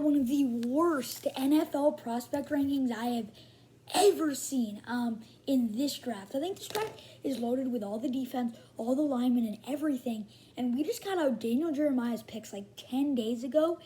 got one of the worst NFL prospect rankings I have ever seen in this draft. I think this draft is loaded with all the defense, all the linemen, and everything. And we just got out Daniel Jeremiah's picks like 10 days ago.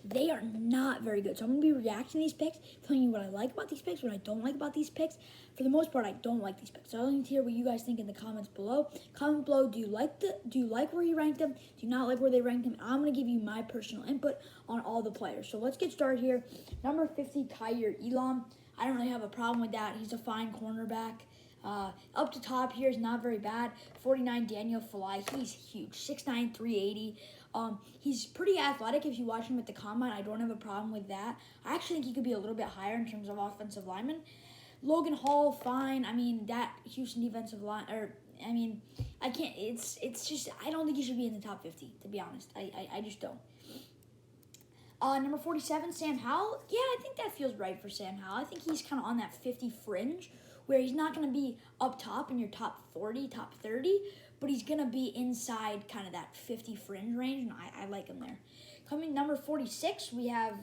They are not very good. So I'm going to be reacting to these picks, telling you what I like about these picks, what I don't like about these picks. For the most part, I don't like these picks. So I need to hear what you guys think in the comments below. Comment below, do you like where he ranked them? Do you not like where they ranked them? I'm going to give you my personal input on all the players. So let's get started here. Number 50, Kaiir Elam. I don't really have a problem with that. He's a fine cornerback. Up to top here is not very bad. 49, Daniel Falai. He's huge. 6'9", 380. He's pretty athletic if you watch him at the combine. I don't have a problem with that. I actually think he could be a little bit higher in terms of offensive lineman. Logan Hall, fine. I mean, that Houston defensive line, I can't, it's just, I don't think he should be in the top 50, to be honest. I just don't. Number 47, Sam Howell. Yeah, I think that feels right for Sam Howell. I think he's kind of on that 50 fringe where he's not going to be up top in your top 40, top 30, but he's going to be inside kind of that 50 fringe range, and I like him there. Coming number 46, we have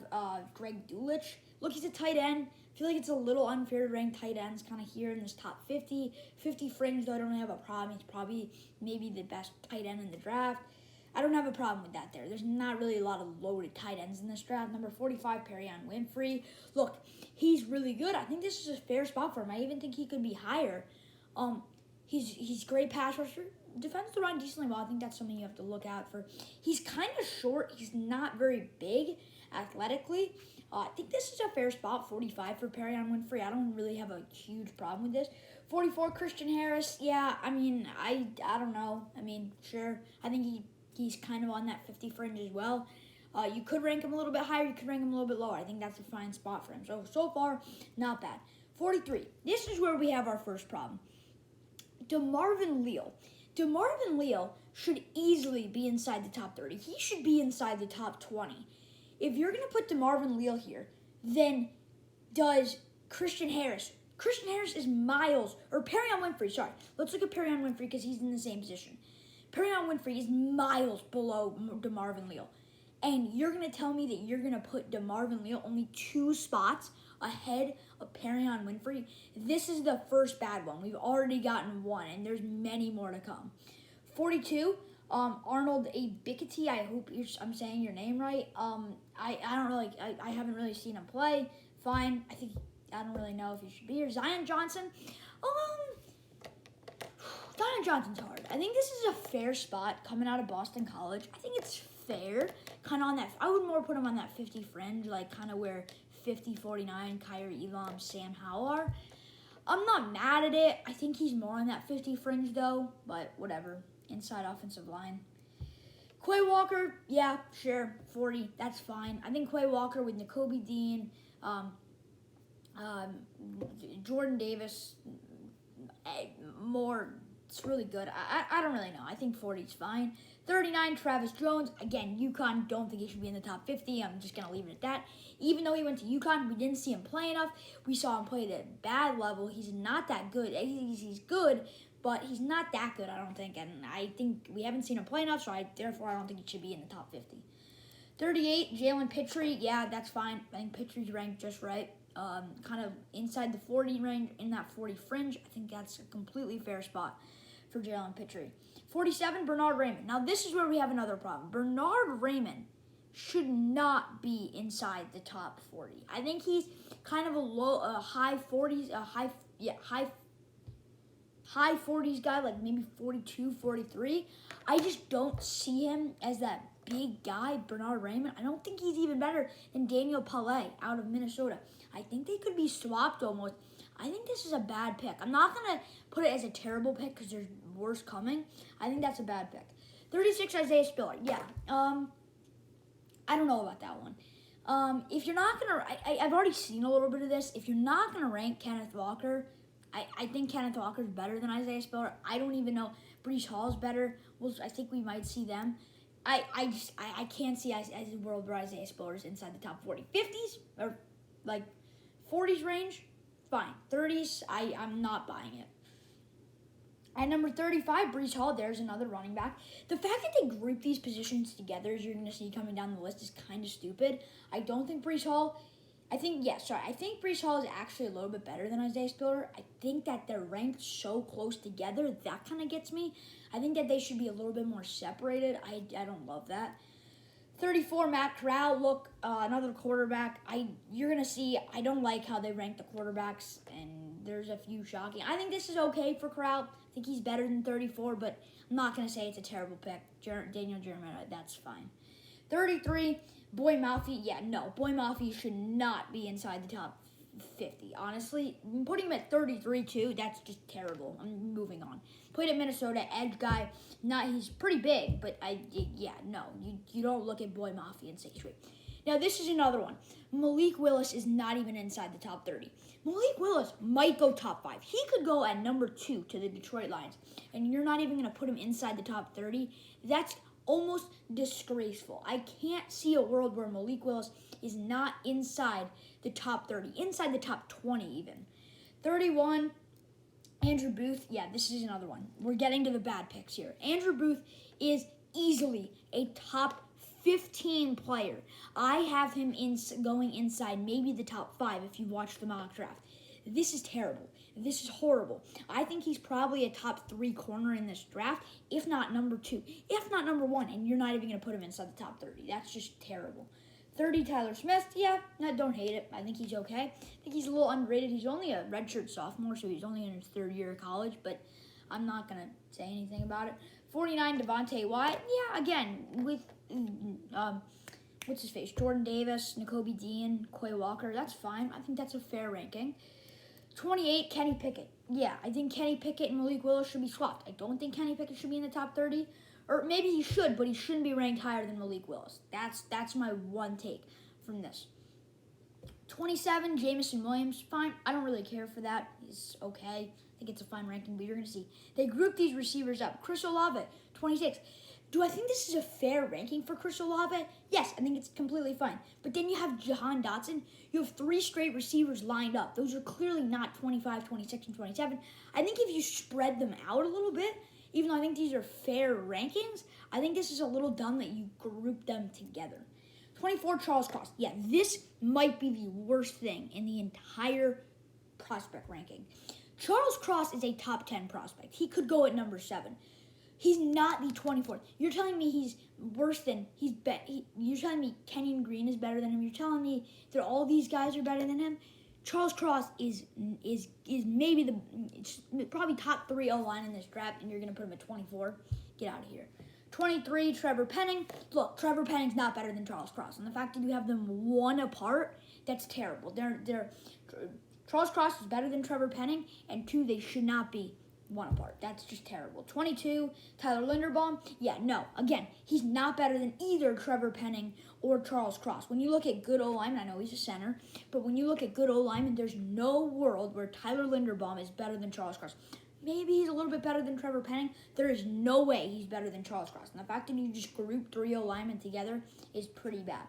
Greg Dulcich. Look, he's a tight end. I feel like it's a little unfair to rank tight ends kind of here in this top 50. 50 fringe, though, I don't have a problem. He's probably maybe the best tight end in the draft. I don't have a problem with that there. There's not really a lot of loaded tight ends in this draft. Number 45, Perion Winfrey. Look, he's really good. I think this is a fair spot for him. I even think he could be higher. He's great pass rusher. Defends the run decently well. I think that's something you have to look out for. He's kind of short. He's not very big athletically. I think this is a fair spot, 45 for Perion Winfrey. I don't really have a huge problem with this. 44, Christian Harris. Yeah, I mean, I don't know. I mean, sure. I think he's kind of on that 50 fringe as well. You could rank him a little bit higher. You could rank him a little bit lower. I think that's a fine spot for him. So far, not bad. 43. This is where we have our first problem. DeMarvin Leal. DeMarvin Leal should easily be inside the top 30. He should be inside the top 20. If you're going to put DeMarvin Leal here, then does Christian Harris. Christian Harris is miles, or Perion Winfrey, sorry. Let's look at Perion Winfrey because he's in the same position. Perion Winfrey is miles below DeMarvin Leal. And you're going to tell me that you're going to put DeMarvin Leal only 2 spots ahead of Perion Winfrey? This is the first bad one. We've already gotten one, and there's many more to come. 42, Arnold Ebiketie. I hope I'm saying your name right. I haven't really seen him play. Fine. I don't really know if he should be here. Zion Johnson. Zion Johnson's hard. I think this is a fair spot coming out of Boston College. I think it's fair. Kind of on that. I would more put him on that 50 fringe, like kind of where 50, 49, Kaiir Elam, Sam Howell are. I'm not mad at it. I think he's more on that 50 fringe, though. But whatever. Inside offensive line. Quay Walker, yeah, sure, 40. That's fine. I think Quay Walker with Nakobe Dean, Jordan Davis, more. It's really good. I don't really know. I think 40 is fine. 39, Travis Jones. Again, UConn, don't think he should be in the top 50. I'm just going to leave it at that. Even though he went to UConn, we didn't see him play enough. We saw him play at a bad level. He's not that good. He's good, but he's not that good, I don't think. And I think we haven't seen him play enough, so therefore I don't think he should be in the top 50. 38, Jalen Pitre. Yeah, that's fine. I think Pitre's ranked just right. Kind of inside the 40 range, in that 40 fringe. I think that's a completely fair spot for Jalen Pitre. 47, Bernhard Raimann. Now, this is where we have another problem. Bernhard Raimann should not be inside the top 40. I think he's kind of a high 40s guy, like maybe 42, 43. I just don't see him as that big guy, Bernhard Raimann. I don't think he's even better than Daniel Palais out of Minnesota. I think they could be swapped almost. I think this is a bad pick. I'm not going to put it as a terrible pick because there's worse coming. I think that's a bad pick. 36, Isaiah Spiller. Yeah. I don't know about that one. If you're not going to... I've already seen a little bit of this. If you're not going to rank Kenneth Walker, I think Kenneth Walker's better than Isaiah Spiller. I don't even know. Breece Hall's better. I think we might see them. I can't see as a world where Isaiah Spiller's inside the top 40. 50s or like 40s range, fine. 30s, I'm not buying it. At number 35, Breece Hall, there's another running back. The fact that they group these positions together, as you're going to see coming down the list, is kind of stupid. I don't think Breece Hall, I think Breece Hall is actually a little bit better than Isaiah Spiller. I think that they're ranked so close together, that kind of gets me. I think that they should be a little bit more separated. I don't love that. 34, Matt Corral. Look, another quarterback. You're going to see, I don't like how they rank the quarterbacks, and there's a few shocking. I think this is okay for Corral. I think he's better than 34, but I'm not going to say it's a terrible pick. Daniel Jeremiah, that's fine. 33, Boy Malfi. Yeah, no, Boy Malfi should not be inside the top 50. Honestly, putting him at 33 too, that's just terrible. I'm moving on. Played at Minnesota, edge guy. He's pretty big, but you don't look at Boy Malfi and say straight. Now this is another one. Malik Willis is not even inside the top 30. Malik Willis might go top 5. He could go at number 2 to the Detroit Lions, and you're not even going to put him inside the top 30. That's almost disgraceful. I can't see a world where Malik Willis is not inside the top 30, inside the top 20 even. 31, Andrew Booth. Yeah, this is another one. We're getting to the bad picks here. Andrew Booth is easily a top 15 player. I have him going inside maybe the top 5 if you watch the mock draft. This is terrible. This is horrible. I think he's probably a top 3 corner in this draft, if not number 2, if not number 1, and you're not even going to put him inside the top 30. That's just terrible. 30, Tyler Smith. Yeah, don't hate it. I think he's okay. I think he's a little underrated. He's only a redshirt sophomore, so he's only in his 3rd year of college, but I'm not going to say anything about it. 49, Devontae Wyatt. Yeah, again, with, what's his face? Jordan Davis, Nakobe Dean, Quay Walker. That's fine. I think that's a fair ranking. 28, Kenny Pickett. Yeah, I think Kenny Pickett and Malik Willis should be swapped. I don't think Kenny Pickett should be in the top 30. Or maybe he should, but he shouldn't be ranked higher than Malik Willis. That's my one take from this. 27, Jameson Williams. Fine. I don't really care for that. He's okay. I think it's a fine ranking, but you're going to see. They group these receivers up. Chris Olave, 26. Do I think this is a fair ranking for Chris Olave? Yes, I think it's completely fine. But then you have Jahan Dotson. You have 3 straight receivers lined up. Those are clearly not 25, 26, and 27. I think if you spread them out a little bit, even though I think these are fair rankings, I think this is a little dumb that you group them together. 24, Charles Cross. Yeah, this might be the worst thing in the entire prospect ranking. Charles Cross is a top 10 prospect. He could go at number 7. He's not the 24th. You're telling me he's worse than you're telling me Kenyon Green is better than him. You're telling me that all these guys are better than him. Charles Cross is maybe probably top 3 O-line in this draft, and you're gonna put him at 24. Get out of here. 23, Trevor Penning. Look, Trevor Penning's not better than Charles Cross, and the fact that you have them 1 apart, that's terrible. Charles Cross is better than Trevor Penning, and 2, they should not be 1 apart. That's just terrible. 22, Tyler Linderbaum. Yeah, no. Again, he's not better than either Trevor Penning or Charles Cross. When you look at good O-linemen, I know he's a center, but when you look at good O-linemen, there's no world where Tyler Linderbaum is better than Charles Cross. Maybe he's a little bit better than Trevor Penning. There is no way he's better than Charles Cross. And the fact that you just group 3 O-linemen together is pretty bad.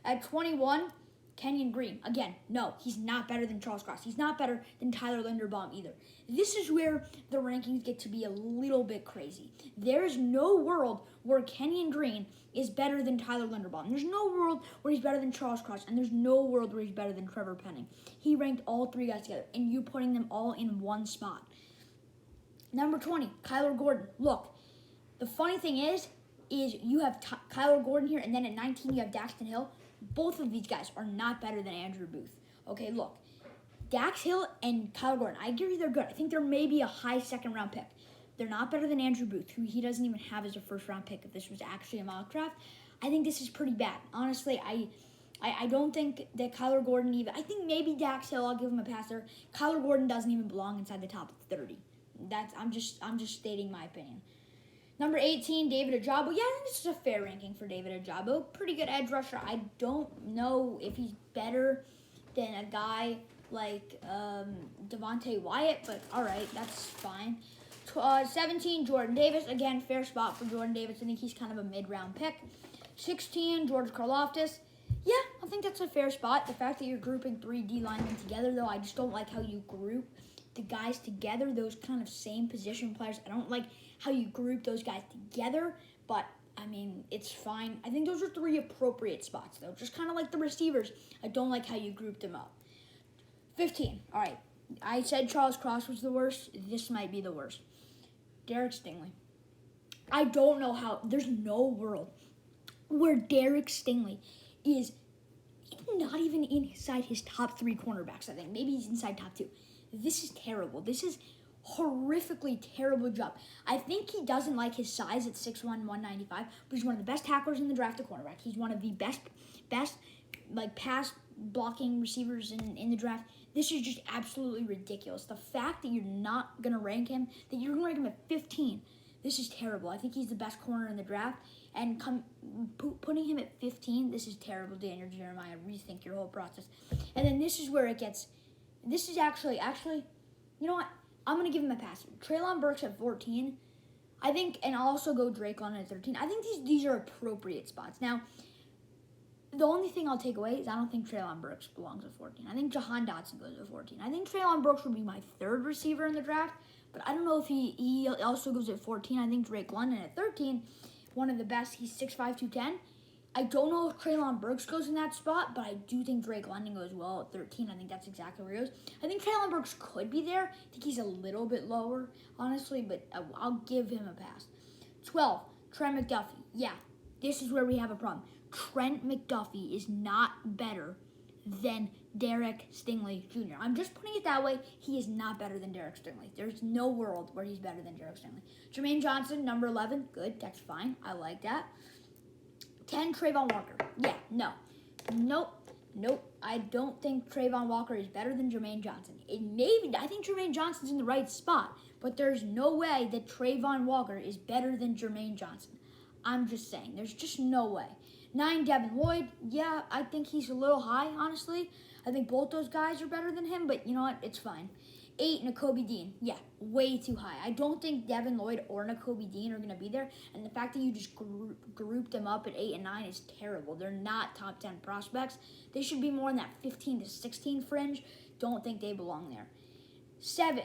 At 21, Kenyon Green. Again, no, he's not better than Charles Cross. He's not better than Tyler Linderbaum either. This is where the rankings get to be a little bit crazy. There's no world where Kenyon Green is better than Tyler Linderbaum. There's no world where he's better than Charles Cross, and there's no world where he's better than Trevor Penning. He ranked all 3 guys together, and you putting them all in 1 spot. Number 20, Kyler Gordon. Look, the funny thing is you have Kyler Gordon here, and then at 19 you have Daxton Hill. Both of these guys are not better than Andrew Booth. Okay, look. Dax Hill and Kyler Gordon, I agree they're good. I think they're maybe a high 2nd-round pick. They're not better than Andrew Booth, who he doesn't even have as a 1st-round pick if this was actually a mock draft. I think this is pretty bad. Honestly, I don't think that Kyler Gordon even... I think maybe Dax Hill, I'll give him a pass there. Kyler Gordon doesn't even belong inside the top 30. I'm just stating my opinion. Number 18, David Ojabo. Yeah, I think this is a fair ranking for David Ojabo. Pretty good edge rusher. I don't know if he's better than a guy like Devontae Wyatt, but all right, that's fine. 17, Jordan Davis. Again, fair spot for Jordan Davis. I think he's kind of a mid-round pick. 16, George Karlaftis. Yeah, I think that's a fair spot. The fact that you're grouping 3 D linemen together, though, I just don't like how you group the guys together, those kind of same position players. I don't like how you group those guys together, but I mean, it's fine. I think those are 3 appropriate spots, though. Just kind of like the receivers. I don't like how you grouped them up. 15. All right. I said Charles Cross was the worst. This might be the worst. Derek Stingley. I don't know how. There's no world where Derek Stingley is not even inside his top 3 cornerbacks, I think. Maybe he's inside top 2. This is terrible. This is horrifically terrible job. I think he doesn't like his size at 6'1", 195, but he's one of the best tacklers in the draft at cornerback. He's one of the best like pass blocking receivers in the draft. This is just absolutely ridiculous. The fact that you're not going to rank him, that you're going to rank him at 15, this is terrible. I think he's the best corner in the draft, and putting him at 15, this is terrible, Daniel Jeremiah. Rethink your whole process. And then this is where it gets, this is actually, you know what? I'm going to give him a pass. Treylon Burks at 14, I think, and I'll also go Drake London at 13. I think these are appropriate spots. Now, the only thing I'll take away is I don't think Treylon Burks belongs at 14. I think Jahan Dotson goes at 14. I think Treylon Burks would be my 3rd receiver in the draft, but I don't know if he also goes at 14. I think Drake London at 13, one of the best. He's 6'5", 210. I don't know if Treylon Burks goes in that spot, but I do think Drake London goes well at 13. I think that's exactly where he goes. I think Treylon Burks could be there. I think he's a little bit lower, honestly, but I'll give him a pass. 12, Trent McDuffie. Yeah, this is where we have a problem. Trent McDuffie is not better than Derek Stingley Jr. I'm just putting it that way. He is not better than Derek Stingley. There's no world where he's better than Derek Stingley. Jermaine Johnson, number 11. Good, that's fine. I like that. 10, Trayvon Walker. Yeah, no. Nope. I don't think Trayvon Walker is better than Jermaine Johnson. I think Jermaine Johnson's in the right spot, but there's no way that Trayvon Walker is better than Jermaine Johnson. I'm just saying. There's just no way. 9, Devin Lloyd. Yeah, I think he's a little high, honestly. I think both those guys are better than him, but you know what? It's fine. 8, Nakobe Dean. Yeah, way too high. I don't think Devin Lloyd or Nakobe Dean are going to be there, and the fact that you just grouped them up at 8 and 9 is terrible. They're not top 10 prospects. They should be more in that 15 to 16 fringe. Don't think they belong there. 7,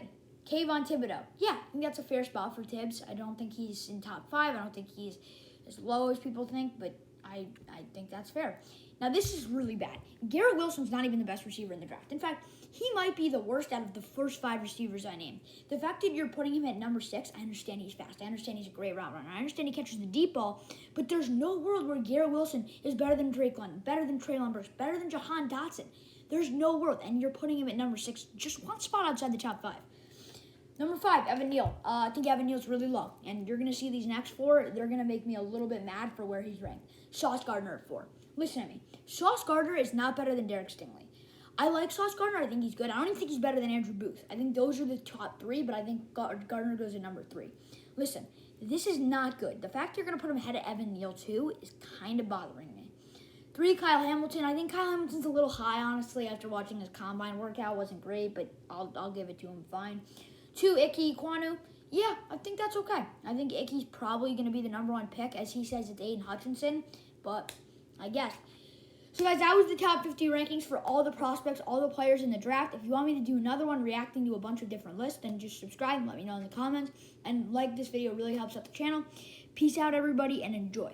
Kayvon Thibodeau. Yeah, I think that's a fair spot for Tibbs. I don't think he's in top 5. I don't think he's as low as people think, but I think that's fair. Now, this is really bad. Garrett Wilson's not even the best receiver in the draft. In fact, he might be the worst out of the first 5 receivers I named. The fact that you're putting him at number 6, I understand he's fast. I understand he's a great route runner. I understand he catches the deep ball, but there's no world where Garrett Wilson is better than Drake London, better than Treylon Burks, better than Jahan Dotson. There's no world, and you're putting him at number 6, just one spot outside the top 5. Number 5, Evan Neal. I think Evan Neal's really low, and you're going to see these next 4. They're going to make me a little bit mad for where he's ranked. Sauce Gardner at 4. Listen to me. Sauce Gardner is not better than Derek Stingley. I like Sauce Gardner. I think he's good. I don't even think he's better than Andrew Booth. I think those are the top 3, but I think Gardner goes at number 3. Listen, this is not good. The fact you're going to put him ahead of Evan Neal, too, is kind of bothering me. 3, Kyle Hamilton. I think Kyle Hamilton's a little high, honestly, after watching his combine workout. Wasn't great, but I'll give it to him fine. 2, Ike Ekwonu. Yeah, I think that's okay. I think Ike's probably going to be the number 1 pick. As he says, it's Aiden Hutchinson, but I guess. So, guys, that was the top 50 rankings for all the prospects, all the players in the draft. If you want me to do another one reacting to a bunch of different lists, then just subscribe and let me know in the comments. And like this video, really helps out the channel. Peace out, everybody, and enjoy.